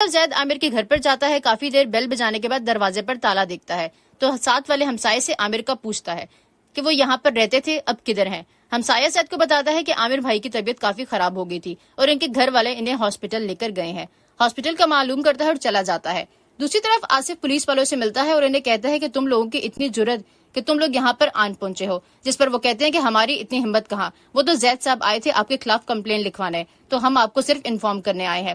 زید عامر کے گھر پر جاتا ہے. کافی دیر بیل بجانے کے بعد دروازے پر تالا دیکھتا ہے تو ساتھ والے ہمسائے سے عامر کا پوچھتا ہے کہ وہ یہاں پر رہتے تھے، اب کدھر ہیں. ہمسایہ زید کو بتاتا ہے کہ عامر بھائی کی طبیعت کافی خراب ہو گئی تھی اور ان کے گھر والے انہیں ہاسپٹل لے کر گئے ہیں. ہاسپٹل کا معلوم کرتا ہے اور چلا جاتا ہے. دوسری طرف آصف پولیس والوں سے ملتا ہے اور انہیں کہتا ہے کہ تم لوگوں کی اتنی جرت کہ تم لوگ یہاں پر آن پہنچے ہو. جس پر وہ کہتے ہیں کہ ہماری اتنی ہمت کہاں، وہ تو زید صاحب آئے تھے آپ کے خلاف کمپلین لکھوانے، تو ہم آپ کو صرف انفارم کرنے آئے ہیں.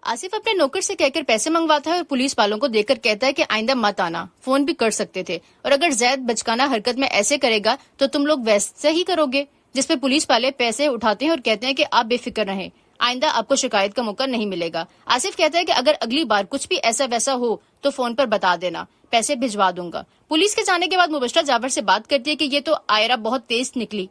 آصف اپنے نوکر سے کہہ کر پیسے منگواتا ہے اور پولیس والوں کو دیکھ کر کہتا ہے کہ آئندہ مت آنا، فون بھی کر سکتے تھے، اور اگر زید بچکانہ حرکت میں ایسے کرے گا تو تم لوگ ویسے ہی کرو گے. جس پہ پولیس والے پیسے اٹھاتے ہیں اور کہتے ہیں کہ آپ بے فکر رہیں، آئندہ آپ کو شکایت کا موقع نہیں ملے گا. آصف کہتا ہے کہ اگر اگلی بار کچھ بھی ایسا ویسا ہو تو فون پر بتا دینا، پیسے بھجوا دوں گا. پولیس کے جانے کے بعد مبشرہ جعفر سے بات کرتی ہے کہ یہ تو آئرہ بہت تیز نکلی،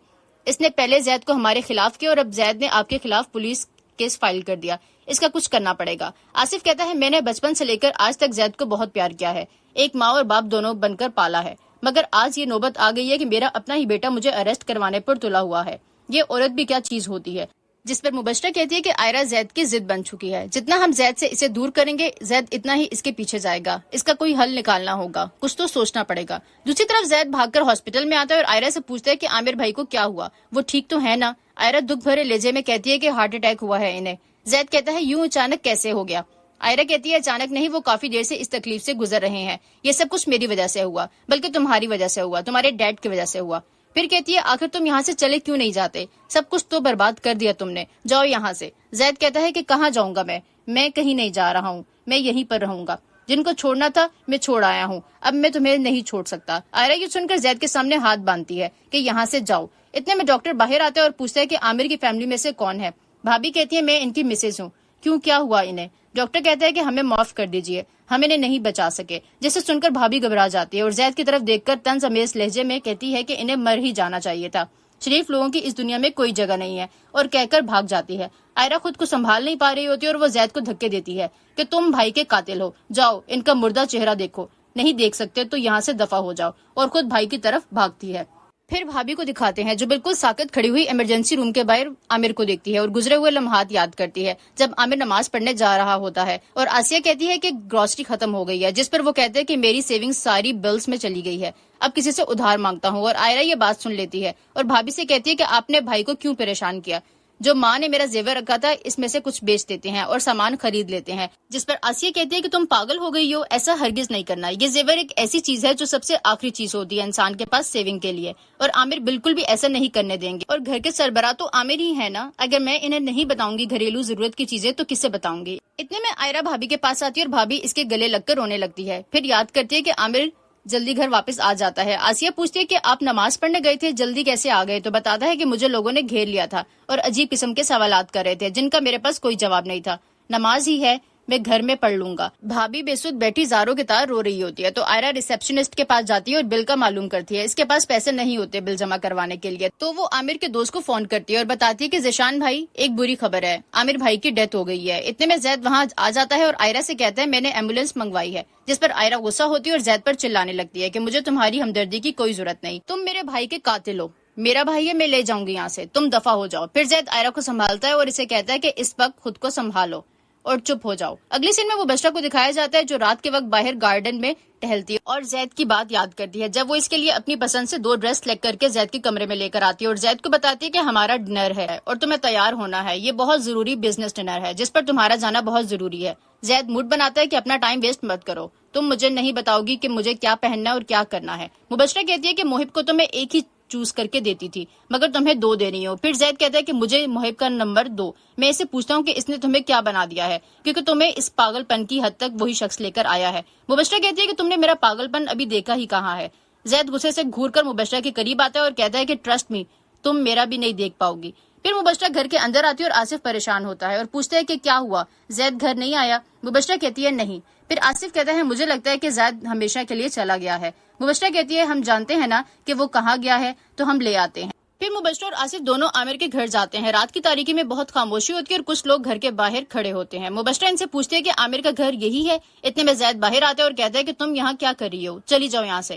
اس نے پہلے زید کو ہمارے خلاف کیا اور اب زید نے آپ کے خلاف پولیس کیس فائل کر دیا، اس کا کچھ کرنا پڑے گا. آصف کہتا ہے میں نے بچپن سے لے کر آج تک زید کو بہت پیار کیا ہے، ایک ماں اور باپ دونوں بن کر پالا ہے، مگر آج یہ نوبت آ گئی ہے کہ میرا اپنا ہی بیٹا مجھے اریسٹ کروانے پر تلا ہوا ہے. یہ عورت بھی کیا چیز ہوتی ہے. جس پر مبشرہ کہتی ہے کہ آئرہ زید کی ضد بن چکی ہے، جتنا ہم زید سے اسے دور کریں گے زید اتنا ہی اس کے پیچھے جائے گا، اس کا کوئی حل نکالنا ہوگا، کچھ تو سوچنا پڑے گا. دوسری طرف زید بھاگ کر ہاسپٹل میں آتا ہے اور آئرہ سے پوچھتا ہے کہ عامر بھائی کو کیا ہوا، وہ ٹھیک تو ہے نا. آئرہ دکھ بھرے لہجے میں کہتی ہے کہ ہارٹ اٹیک ہوا ہے انہیں. زید کہتا ہے یوں اچانک کیسے ہو گیا. آئرہ کہتی ہے اچانک نہیں، وہ کافی دیر سے اس تکلیف سے گزر رہے ہیں، یہ سب کچھ میری وجہ سے ہوا، بلکہ تمہاری وجہ سے ہوا، تمہارے ڈیڈ کی وجہ سے ہوا. پھر کہتی ہے آخر تم یہاں سے چلے کیوں نہیں جاتے، سب کچھ تو برباد کر دیا تم نے، جاؤ یہاں سے. زید کہتا ہے کہ کہاں جاؤں گا میں کہیں نہیں جا رہا ہوں، میں یہیں پر رہوں گا، جن کو چھوڑنا تھا میں چھوڑ آیا ہوں، اب میں تمہیں نہیں چھوڑ سکتا. آئرہ یہ سن کر زید کے سامنے ہاتھ باندھتی ہے کہ یہاں سے جاؤ. اتنے میں ڈاکٹر باہر آتا ہے اور پوچھتا ہے کہ عامر کی فیملی میں سے کون ہے. بھابھی کہتی ہے میں ان کی مسز ہوں. کیوں، کیا ہوا انہیں؟ ڈاکٹر کہتا ہے کہ ہمیں معاف کر دیجیے، ہم انہیں نہیں بچا سکے. جسے سن کر بھابھی گھبرا جاتی ہے اور زید کی طرف دیکھ کر طنز امیز لہجے میں کہتی ہے کہ انہیں مر ہی جانا چاہیے تھا، شریف لوگوں کی اس دنیا میں کوئی جگہ نہیں ہے، اور کہہ کر بھاگ جاتی ہے. آئرہ خود کو سنبھال نہیں پا رہی ہوتی اور وہ زید کو دھکے دیتی ہے کہ تم بھائی کے قاتل ہو، جاؤ ان کا مردہ چہرہ دیکھو، نہیں دیکھ سکتے تو یہاں سے دفع ہو جاؤ، اور خود بھائی کی طرف بھاگتی ہے. پھر بھابھی کو دکھاتے ہیں جو بالکل ساکت کھڑی ہوئی ایمرجنسی روم کے باہر عامر کو دیکھتی ہے اور گزرے ہوئے لمحات یاد کرتی ہے جب عامر نماز پڑھنے جا رہا ہوتا ہے اور آسیہ کہتی ہے کہ گروسری ختم ہو گئی ہے. جس پر وہ کہتے ہیں کہ میری سیونگز ساری بلز میں چلی گئی ہے، اب کسی سے ادھار مانگتا ہوں. اور آئرہ یہ بات سن لیتی ہے اور بھابھی سے کہتی ہے کہ آپ نے بھائی کو کیوں پریشان کیا، جو ماں نے میرا زیور رکھا تھا اس میں سے کچھ بیچ دیتے ہیں اور سامان خرید لیتے ہیں. جس پر آسیہ کہتی ہے کہ تم پاگل ہو گئی ہو، ایسا ہرگز نہیں کرنا، یہ زیور ایک ایسی چیز ہے جو سب سے آخری چیز ہوتی ہے انسان کے پاس سیونگ کے لیے، اور عامر بالکل بھی ایسا نہیں کرنے دیں گے، اور گھر کے سربراہ تو عامر ہی ہے نا، اگر میں انہیں نہیں بتاؤں گی گھریلو ضرورت کی چیزیں تو کسے بتاؤں گی. اتنے میں آئرہ بھابھی کے پاس آتی ہے اور بھابھی اس کے گلے لگ کر رونے لگتی ہے. پھر یاد کرتی ہے کہ عامر جلدی گھر واپس آ جاتا ہے. آسیہ پوچھتی ہے کہ آپ نماز پڑھنے گئے تھے، جلدی کیسے آ گئے؟ تو بتاتا ہے کہ مجھے لوگوں نے گھیر لیا تھا اور عجیب قسم کے سوالات کر رہے تھے جن کا میرے پاس کوئی جواب نہیں تھا. نماز ہی ہے، میں گھر میں پڑھ لوں گا. بھابھی بے سود بیٹھی زاروں کی طرح رو رہی ہوتی ہے تو آئرہ ریسپشنسٹ کے پاس جاتی ہے اور بل کا معلوم کرتی ہے. اس کے پاس پیسے نہیں ہوتے بل جمع کروانے کے لیے، تو وہ عامر کے دوست کو فون کرتی ہے اور بتاتی ہے کہ ذیشان بھائی ایک بری خبر ہے، عامر بھائی کی ڈیتھ ہو گئی ہے. اتنے میں زید وہاں آ جاتا ہے اور آئرہ سے کہتا ہے میں نے ایمبولینس منگوائی ہے. جس پر آئرہ غصہ ہوتی ہے اور زید پر چلانے لگتی ہے کہ مجھے تمہاری ہمدردی کی کوئی ضرورت نہیں، تم میرے بھائی کے قاتل ہو، میرا بھائی ہے، میں لے جاؤں گی یہاں سے، تم دفع ہو جاؤ. پھر زید آئرہ کو سنبھالتا ہے اور اسے کہتا ہے کہ اس وقت خود کو سنبھالو اور چپ ہو جاؤ. اگلی سین میں وہ بشرا کو دکھایا جاتا ہے جو رات کے وقت باہر گارڈن میں ٹہلتی ہے اور زید کی بات یاد کرتی ہے جب وہ اس کے لیے اپنی پسند سے 2 ڈریس سلیکٹ کر کے زید کے کمرے میں لے کر آتی ہے اور زید کو بتاتی ہے کہ ہمارا ڈنر ہے اور تمہیں تیار ہونا ہے، یہ بہت ضروری بزنس ڈنر ہے جس پر تمہارا جانا بہت ضروری ہے. زید موڈ بناتا ہے کہ اپنا ٹائم ویسٹ مت کرو، تم مجھے نہیں بتاؤ گی کہ مجھے کیا پہننا ہے اور کیا کرنا ہے. مبشرہ کہتی ہے کہ محب کو تو میں ایک ہی چوز کر کے دیتی تھی مگر تمہیں 2 دے رہی ہوں. پھر زید کہتا ہے کہ مجھے محب کا نمبر 2. میں اسے پوچھتا ہوں کہ اس نے تمہیں کیا بنا دیا ہے کیونکہ تمہیں اس پاگل پن کی حد تک وہی شخص لے کر آیا ہے. مبشرہ کہتی ہے کہ تم نے میرا پاگل پن ابھی دیکھا ہی کہاں ہے. زید غصے سے گھور کر مبشرہ کے قریب آتا ہے اور کہتا ہے کہ ٹرسٹ می، تم میرا بھی نہیں دیکھ پاؤ گی. پھر مبشرہ گھر کے اندر آتی ہے اور آصف پریشان ہوتا ہے اور پوچھتا ہے کہ کیا ہوا، زید گھر نہیں آیا؟ مبشرہ کہتی ہے نہیں. پھر آصف کہتا ہے مجھے لگتا ہے کہ زید ہمیشہ کے لیے چلا گیا ہے. مبشرہ کہتی ہے ہم جانتے ہیں نا کہ وہ کہاں گیا ہے تو ہم لے آتے ہیں. پھر مبشرہ اور آصف دونوں عامر کے گھر جاتے ہیں. رات کی تاریکی میں بہت خاموشی ہوتی ہے اور کچھ لوگ گھر کے باہر کھڑے ہوتے ہیں. مبشرہ ان سے پوچھتے ہے کہ عامر کا گھر یہی ہے؟ اتنے میں زید باہر آتا ہے اور کہتا ہے کہ تم یہاں کیا کر رہی ہو، چلی جاؤ یہاں سے.